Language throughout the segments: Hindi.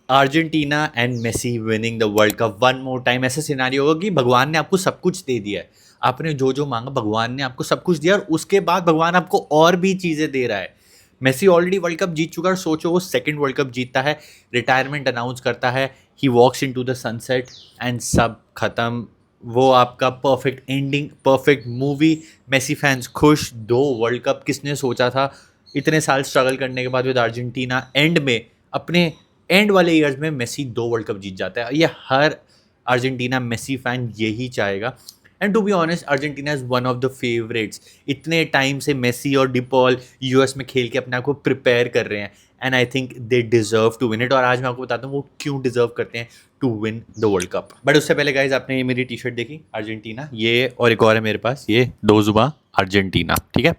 Argentina and Messi winning the world cup one more time. ऐसा सिनारियो होगा कि भगवान ने आपको सब कुछ दे दिया है, आपने जो जो मांगा भगवान ने आपको सब कुछ दिया, और उसके बाद भगवान आपको और भी चीज़ें दे रहा है। मेसी ऑलरेडी वर्ल्ड कप जीत चुका है, सोचो वो सेकंड वर्ल्ड कप जीतता है, रिटायरमेंट अनाउंस करता है, he walks into the sunset and सब खत्म। वो आपका perfect ending, perfect movie. Messi fans खुश, दो वर्ल्ड कप। किसने सोचा था इतने साल स्ट्रगल करने के बाद विद अर्जेंटीना एंड में, अपने एंड वाले ईयर्स में मेसी दो वर्ल्ड कप जीत जाता है। ये हर अर्जेंटीना मेसी फैन यही चाहेगा। And to be honest, Argentina is one of the favourites. इतने टाइम से मेसी और डिपॉल यूएस में खेल के अपने आप को प्रिपेयर कर रहे हैं, and I think they deserve to win it. और आज मैं आपको बताता हूँ वो क्यों डिजर्व करते हैं to win the world cup. But उससे पहले गाइज, आपने ये मेरी टी शर्ट देखी अर्जेंटीना, ये और एक और है मेरे पास, ये दो जुबा अर्जेंटीना, ठीक है।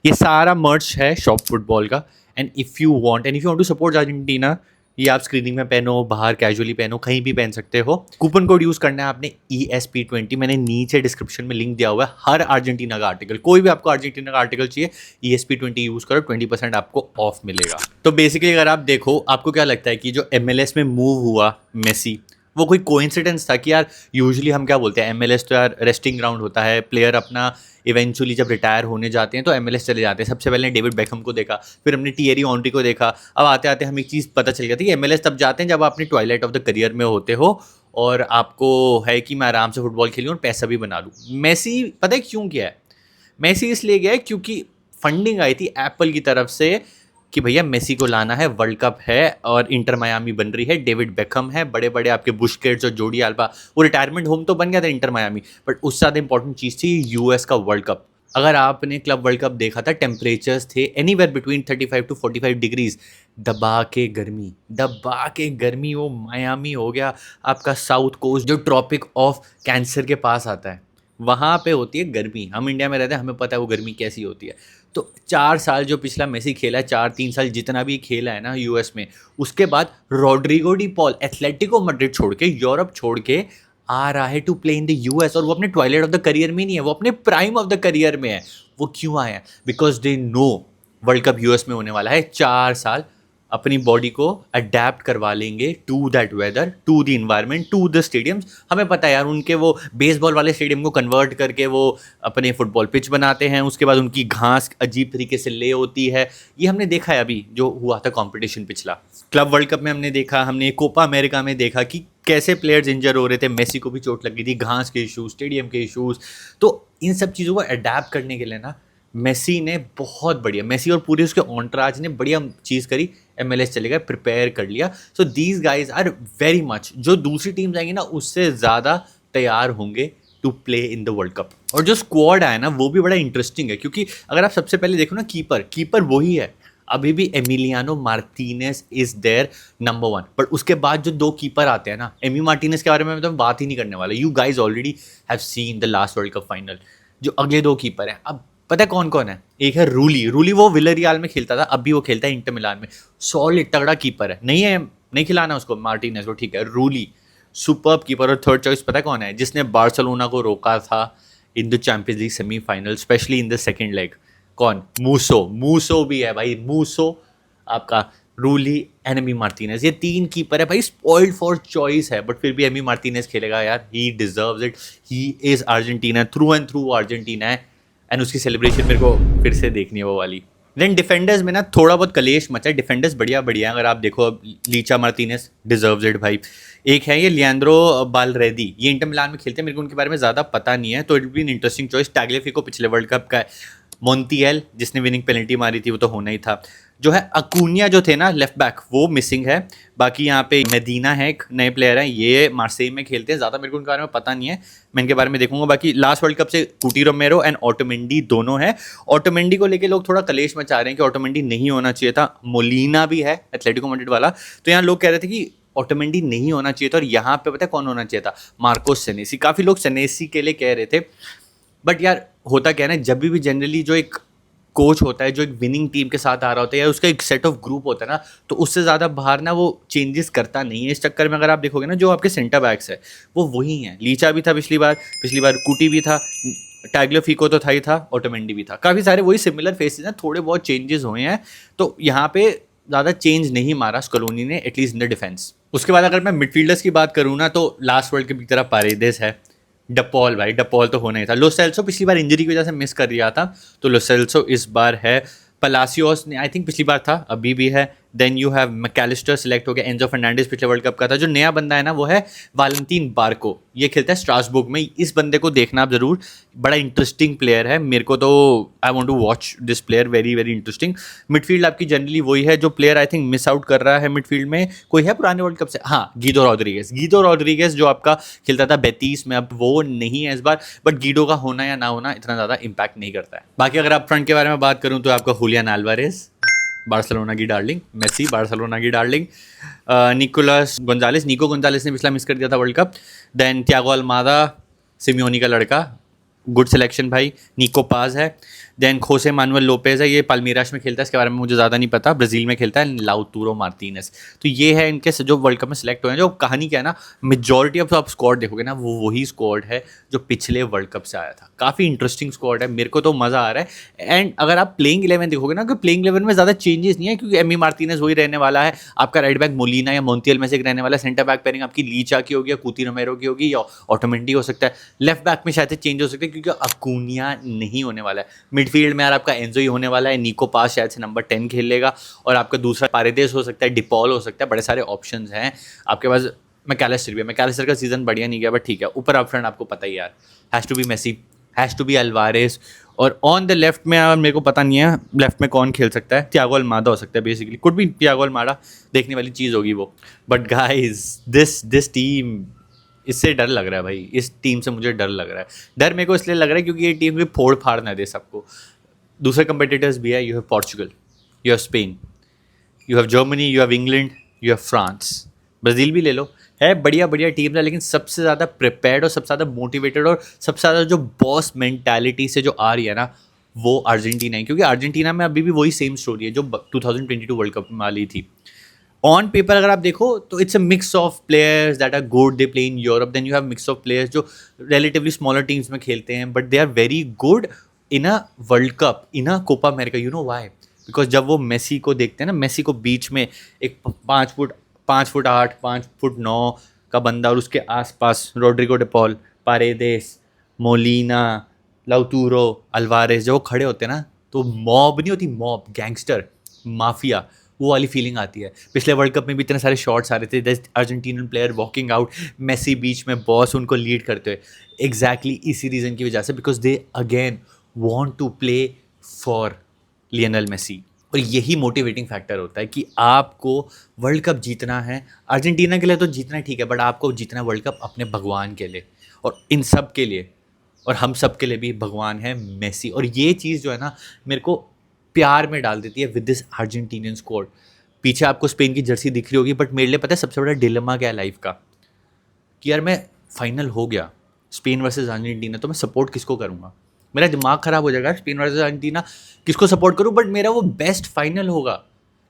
ये सारा मर्च है शॉप फुटबॉल का। And if you want to support Argentina, ये आप स्क्रीनिंग में पहनो, बाहर कैजुअली पहनो, कहीं भी पहन सकते हो। कूपन कोड यूज़ करना है आपने ESP20। मैंने नीचे डिस्क्रिप्शन में लिंक दिया हुआ है। हर अर्जेंटीना का आर्टिकल, कोई भी आपको अर्जेंटीना का आर्टिकल चाहिए, ESP20 यूज़ करो, 20% आपको ऑफ मिलेगा। तो बेसिकली अगर आप देखो, आपको क्या लगता है कि जो MLS में मूव हुआ मेसी, वो कोई कोइंसिडेंस था कि यार यूजुअली हम क्या बोलते हैं, MLS तो यार रेस्टिंग ग्राउंड होता है, प्लेयर अपना इवेंचुअली जब रिटायर होने जाते हैं तो MLS चले जाते हैं। सबसे पहले डेविड बेकहम को देखा, फिर हमने टिएरी ऑनरी को देखा। अब आते आते हमें एक चीज़ पता चल गई थी, MLS तब जाते हैं जब आप अपनी ट्वाइलाइट ऑफ द करियर में होते हो और आपको है कि मैं आराम से फुटबॉल खेलूँ और पैसा भी बना लूँ। मेसी पता है क्यों गया है? मेसी इसलिए गया है क्योंकि फंडिंग आई थी एप्पल की तरफ से कि भैया मेसी को लाना है, वर्ल्ड कप है और इंटर मायामी बन रही है, डेविड बेकहम है, बड़े बड़े आपके बुस्केट्स और जोडी अल्बा। वो रिटायरमेंट होम तो बन गया था इंटर मायामी, बट उससे ज़्यादा इंपॉर्टेंट चीज़ थी यूएस का वर्ल्ड कप। अगर आपने क्लब वर्ल्ड कप देखा था, टेम्परेचर्स थे एनीवेयर बिटवीन 35 to 45 डिग्रीज। दबा के गर्मी वो मायामी हो गया, आपका साउथ कोस्ट जो ट्रॉपिक ऑफ कैंसर के पास आता है, वहाँ पे होती है गर्मी। हम इंडिया में रहते हैं, हमें पता है वो गर्मी कैसी होती है। तो 4 साल जो पिछला मेसी खेला है, 4-3 साल जितना भी खेला है ना यूएस में, उसके बाद Rodrigo De Paul Atletico Madrid छोड़ के, यूरोप छोड़ के आ रहा है to play in the US. और वो अपने ट्वाइलाइट ऑफ द करियर में नहीं है, वो अपने प्राइम ऑफ द करियर में है। वो क्यों आया? Because they know world cup US में होने वाला है। 4 साल अपनी बॉडी को अडेप्ट करवा लेंगे to that weather, to the environment, to the stadiums. हमें पता है यार, उनके वो बेसबॉल वाले स्टेडियम को कन्वर्ट करके वो अपने फुटबॉल पिच बनाते हैं, उसके बाद उनकी घास अजीब तरीके से ले होती है। ये हमने देखा है अभी जो हुआ था कंपटीशन पिछला क्लब वर्ल्ड कप में, हमने देखा, हमने कोपा अमेरिका में देखा कि कैसे प्लेयर्स इंजर हो रहे थे। मेसी को भी चोट लग गई थी, घास के इशूज़, स्टेडियम के इशूज़। तो इन सब चीज़ों को अडेप्ट करने के लिए ना मेसी ने बहुत बढ़िया, मेसी और पूरे उसके ऑन्ट्राज ने बढ़िया चीज़ करी। MLS चले गए, प्रिपेयर कर लिया। So these guys are very much, जो दूसरी टीम्स आएंगी ना उससे ज़्यादा तैयार होंगे to play in the world cup. और जो स्क्वाड आया ना वो भी बड़ा इंटरेस्टिंग है, क्योंकि अगर आप सबसे पहले देखो ना, कीपर वही है अभी भी, Emiliano Martinez is their number 1। But उसके बाद जो दो कीपर आते हैं ना, एमी मार्टिनेज के बारे में मैं तो बात ही नहीं करने वाला। You guys already have seen the last world cup final. जो अगले दो कीपर हैं, अब पता है कौन कौन है? एक है रूली वो विलरियाल में खेलता था, अभी वो खेलता है इंटर मिलान में। सॉलिड तगड़ा कीपर है, नहीं खिलाना उसको मार्टिनेज को, ठीक है। रूली सुपर्ब कीपर। और थर्ड चॉइस पता है कौन है? जिसने बार्सिलोना को रोका था in the champions league semifinal, specially in the second leg. कौन? मूसो भी है भाई, मूसो आपका, रूली, एमी मार्टिनेज, ये 3 कीपर है भाई। स्पॉइल्ड फॉर चॉइस है, बट फिर भी एमी मार्टिनेज खेलेगा यार। ही deserves it, he is Argentina through and through, Argentina है। एंड उसकी सेलिब्रेशन मेरे को फिर से देखनी है वो वाली। देन डिफेंडर्स में ना थोड़ा बहुत कलेश मचा है। डिफेंडर्स बढ़िया बढ़िया, अगर आप देखो, लीचा मार्टिनेज डिजर्व्स इट भाई। एक है ये लियांड्रो बालरेदी, ये इंटर मिलान में खेलते हैं, मेरे को उनके बारे में ज़्यादा पता नहीं है, तो it be an interesting choice. Tagliafico पिछले वर्ल्ड कप का है। मोंटियल जिसने विनिंग पेनल्टी मारी थी, वो तो होना ही था। जो है अकूनिया जो थे ना लेफ्ट बैक, वो मिसिंग है। बाकी यहाँ पे मेदीना है, एक नए प्लेयर हैं, ये मार्सेई में खेलते हैं। ज़्यादा मेरे को उनके बारे में पता नहीं है, मैं इनके बारे में देखूंगा। बाकी लास्ट वर्ल्ड कप से कुटी रोमेरो एंड ऑटोमेंडी दोनों हैं। ऑटोमेंडी को लेके लोग थोड़ा कलेश मचा रहे हैं कि ऑटोमेंडी नहीं होना चाहिए था। मोलिना भी है एथलेटिको मैड्रिड वाला, तो यहाँ लोग कह रहे थे कि ऑटोमेंडी नहीं होना चाहिए था। और यहाँ पे पता है कौन होना चाहिए था? मार्कोस सेनेसी। काफ़ी लोग सेनेसी के लिए कह रहे थे, बट यार होता क्या है ना, जब भी जनरली जो एक कोच होता है जो एक विनिंग टीम के साथ आ रहा होता है, या उसका एक सेट ऑफ ग्रुप होता है ना, तो उससे ज़्यादा बाहर ना वो चेंजेस करता नहीं है। इस चक्कर में अगर आप देखोगे ना, जो आपके सेंटर बैक्स है वो वही हैं। लीचा भी था पिछली बार कुटी भी था, टैग्लियाफिको तो था ही था, ऑटोमेंडी भी था। काफ़ी सारे वही सिमिलर फेसेस हैं, थोड़े बहुत चेंजेस हुए हैं। तो यहाँ पे ज़्यादा चेंज नहीं मारा स्कलोनी ने, एटलीस्ट इन द डिफेंस। उसके बाद अगर मैं मिडफील्डर्स की बात करूँ ना, तो लास्ट वर्ल्ड कप की तरह पारेदेस है, डपॉल भाई, डपॉल तो होना ही था। लो सेल्सो पिछली बार इंजरी की वजह से मिस कर दिया था, तो लो सेल्सो इस बार है। पलासियोस ने आई थिंक पिछली बार था, अभी भी है। Then you have Mac Allister select हो गया, एंजो फर्नांडिस पिछले वर्ल्ड कप का था। जो नया बंदा है ना वो है वालंतीन बार्को, ये खेलता है स्ट्रासबुर्ग में। इस बंदे को देखना आप जरूर, बड़ा इंटरेस्टिंग प्लेयर है। मेरे को तो I want to watch this player, very very interesting. Midfield आपकी जनरली वही है जो player I think miss out कर रहा है मिडफील्ड में, कोई है पुराने वर्ल्ड कप से? हाँ, गीडो रॉड्रिगेज। गीडो रॉड्रिगेज जो आपका खेलता था बेतीस में, अब वो नहीं है इस बार। बट गीडो का होना या ना होना इतना ज़्यादा इम्पैक्ट नहीं करता है। बाकी अगर आप फ्रंट के बारे में बात करूँ तो आपका हुलियन एल्वारेज, बार्सिलोना की डार्लिंग। मेसी, बार्सिलोना की darling. Nicolas Gonzalez, Nico Gonzalez ने पिछला मिस कर दिया था world cup. Then Thiago Almada, Simeone का लड़का, गुड सिलेक्शन भाई। निको पाज है। देन खोसे मानुएल लोपेज है, ये पाल्मीरास में खेलता है, इसके बारे में मुझे ज़्यादा नहीं पता, ब्राज़ील में खेलता है। लाउतुरो मार्टिनेस। तो ये है इनके जो वर्ल्ड कप में सिलेक्ट हुए हैं। जो कहानी क्या है ना, मेजॉरिटी ऑफ आप स्क्वाड देखोगे ना, वो वही स्क्वाड है जो पिछले वर्ल्ड कप से आया था। काफ़ी इंटरेस्टिंग स्क्वाड है, मेरे को तो मज़ा आ रहा है। एंड अगर आप प्लेइंग 11 देखोगे ना, कि प्लेइंग 11 में ज़्यादा चेंजेस नहीं है, क्योंकि एमी मार्टिनेस वही रहने वाला है। आपका राइट बैक मोलिना या मोन्टियल में से एक रहने वाला है। सेंटर बैक पेयरिंग आपकी लीचा की होगी, या कूती रोमेरो की होगी, या ऑटोमेंटी हो सकता है। लेफ्ट बैक में शायद से चेंज हो सकता है, क्योंकि अकुनिया नहीं होने वाला है। मिडफील्ड में यार आपका एंजो ही होने वाला है। निको पास शायद से नंबर 10 खेल लेगा, और आपका दूसरा पारेदेस हो सकता है, डिपॉल हो सकता है। बड़े सारे ऑप्शंस हैं आपके पास। मैकेलिस्टर भी है, मैकेलिस्टर का सीजन बढ़िया नहीं गया, बट ठीक है। ऊपर अप फ्रंट आपको पता ही यार, has to be Messi, has to be Alvarez. और ऑन द लेफ्ट में यार मेरे को पता नहीं है लेफ्ट में कौन खेल सकता है। थियागो अल्मादा हो सकता है, बेसिकली कुड बी थियागो अल्मादा, देखने वाली चीज़ होगी वो। बट गाइस, दिस टीम, इससे डर लग रहा है भाई। इस टीम से मुझे डर लग रहा है। डर मेरे को इसलिए लग रहा है क्योंकि ये टीम भी फोड़ फाड़ ना दे सबको। दूसरे कंपेटिटर्स भी है। You have Portugal, you have Spain, you have Germany, you have England, you have France. Brazil भी ले लो, है बढ़िया बढ़िया टीम है। लेकिन सबसे ज़्यादा प्रिपेयर्ड और सबसे ज़्यादा मोटिवेटेड और सबसे ज़्यादा जो बॉस मेंटालिटी से जो आ रही है ना, वो अर्जेंटीना है। क्योंकि अर्जेंटीना में अभी भी वही सेम स्टोरी है जो 2022 वर्ल्ड कप में वाली थी। ऑन पेपर अगर आप देखो तो it's a mix of players that are good, they play in Europe. Then you have mix of players जो रिलेटिवली स्मॉलर टीम्स में खेलते हैं, but they are very good in a world cup, in a Copa America. You know why? Because जब वो मेसी को देखते हैं ना, मेसी को बीच में एक 5 फुट 8, 5 फुट 9 का बंदा, और उसके आसपास Rodrigo De Paul, Paredes, Molina, Lautaro, Alvarez, जब वो खड़े होते हैं ना, तो मॉब नहीं होती, मॉब, गैंगस्टर, माफिया, वो वाली फीलिंग आती है। पिछले वर्ल्ड कप में भी इतने सारे शॉट्स आ रहे थे, Argentinian player walking out, Messi बीच में बॉस उनको लीड करते हुए। एग्जैक्टली इसी रीज़न की वजह से, because they again want to play for Lionel Messi. और यही मोटिवेटिंग फैक्टर होता है कि आपको वर्ल्ड कप जीतना है। अर्जेंटीना के लिए तो जीतना ठीक है, बट आपको जीतना है वर्ल्ड कप अपने भगवान के लिए, और इन सब के लिए, और हम सब के लिए भी भगवान है मेसी। और ये चीज़ जो है ना, मेरे को प्यार में डाल देती है विद दिस अर्जेंटीनियन स्क्वाड। पीछे आपको स्पेन की जर्सी दिख रही होगी, बट मेरे लिए पता है सबसे बड़ा डिलेमा क्या है लाइफ का, कि यार मैं फाइनल हो गया स्पेन वर्सेस अर्जेंटीना, तो मैं सपोर्ट किसको करूँगा? मेरा दिमाग ख़राब हो जाएगा, स्पेन वर्सेस अर्जेंटीना किसको सपोर्ट करूँ? बट मेरा वो बेस्ट फाइनल होगा,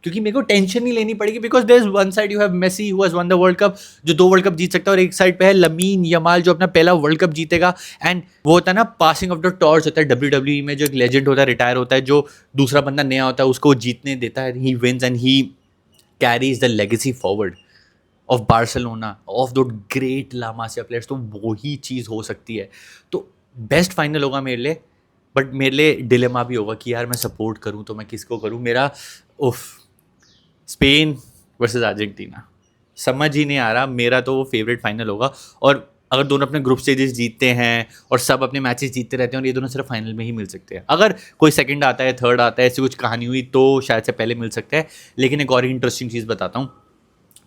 क्योंकि मेरे को टेंशन नहीं लेनी पड़ेगी। Because there is one side you have Messi who has won the world cup, जो 2 वर्ल्ड कप जीत सकता है, और एक साइड पे है लमीन यमाल जो अपना पहला वर्ल्ड कप जीतेगा। एंड वो होता है ना, पासिंग ऑफ द टॉर्च होता है WWE में, जो एक लेजेंड होता है, रिटायर होता है, जो दूसरा बंदा नया होता है उसको जीतने देता है। He wins and he carries the legacy forward of Barcelona, of दो ग्रेट ला मासिया प्लेयर्स। तो वही चीज़ हो सकती है। तो बेस्ट फाइनल होगा मेरे लिए, बट मेरे लिए डिलेमा भी होगा कि यार मैं सपोर्ट करूँ तो मैं किसको करूँ। मेरा उफ, स्पेन वर्सेस अर्जेंटीना, समझ ही नहीं आ रहा। मेरा तो वो फेवरेट फाइनल होगा। और अगर दोनों अपने ग्रुप स्टेजेस जीतते हैं और सब अपने मैचेस जीतते रहते हैं, और ये दोनों सिर्फ फाइनल में ही मिल सकते हैं। अगर कोई सेकंड आता है, थर्ड आता है, ऐसी कुछ कहानी हुई तो शायद से पहले मिल सकता है। लेकिन एक और इंटरेस्टिंग चीज़ बताता हूँ,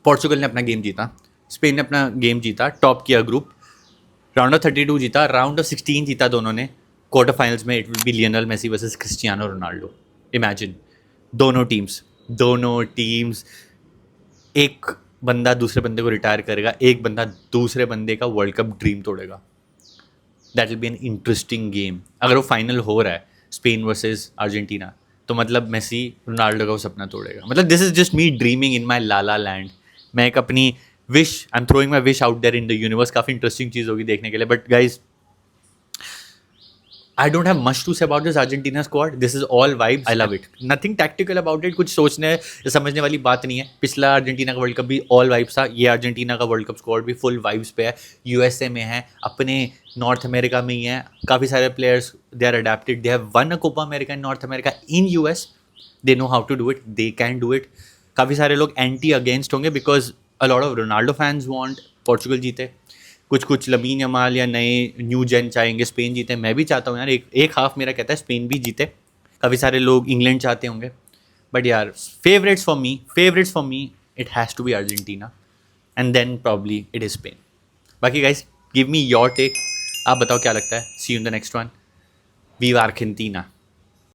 पोर्चुगल ने अपना गेम जीता, स्पेन ने अपना गेम जीता, टॉप किया ग्रुप, राउंड ऑफ 32 जीता, राउंड ऑफ 16 जीता दोनों ने। क्वार्टर फाइनल्स में it will be Lionel Messi versus Cristiano Ronaldo. Imagine, दोनों टीम्स, एक बंदा दूसरे बंदे को रिटायर करेगा, एक बंदा दूसरे बंदे का वर्ल्ड कप ड्रीम तोड़ेगा। That will be an interesting game. अगर वो फाइनल हो रहा है स्पेन वर्सेस अर्जेंटीना, तो मतलब मेसी रोनाल्डो का वो सपना तोड़ेगा। मतलब this is just me dreaming in my La La Land. मैं एक अपनी wish, I am throwing my wish out there in the universe. काफ़ी इंटरेस्टिंग चीज़ होगी देखने के लिए। But guys, I don't have much to say about this Argentina squad. This is all vibes. I love it. Nothing tactical about it. कुछ सोचने या समझने वाली बात नहीं है. पिछला अर्जेंटीना का वर्ल्ड कप भी all vibes था. ये अर्जेंटीना का वर्ल्ड कप स्क्वाड भी फुल वाइब्स पे है. यूएसए में है, अपने नॉर्थ अमेरिका में ही है. काफ़ी सारे players they are adapted. They have won a Copa America in North America in US. They know how to do it. They can do it. काफ़ी सारे लोग एंटी अगेंस्ट होंगे because a lot of Ronaldo fans want Portugal जीते. कुछ लमीन यमाल या नए न्यू जेन चाहेंगे स्पेन जीते. मैं भी चाहता हूँ यार, एक हाफ मेरा कहता है स्पेन भी जीते. काफ़ी सारे लोग इंग्लैंड चाहते होंगे. बट यार favourites for me it has to be Argentina and then probably it is Spain. बाकी guys give me your take. आप बताओ क्या लगता है. See you in the next one. Viva Argentina.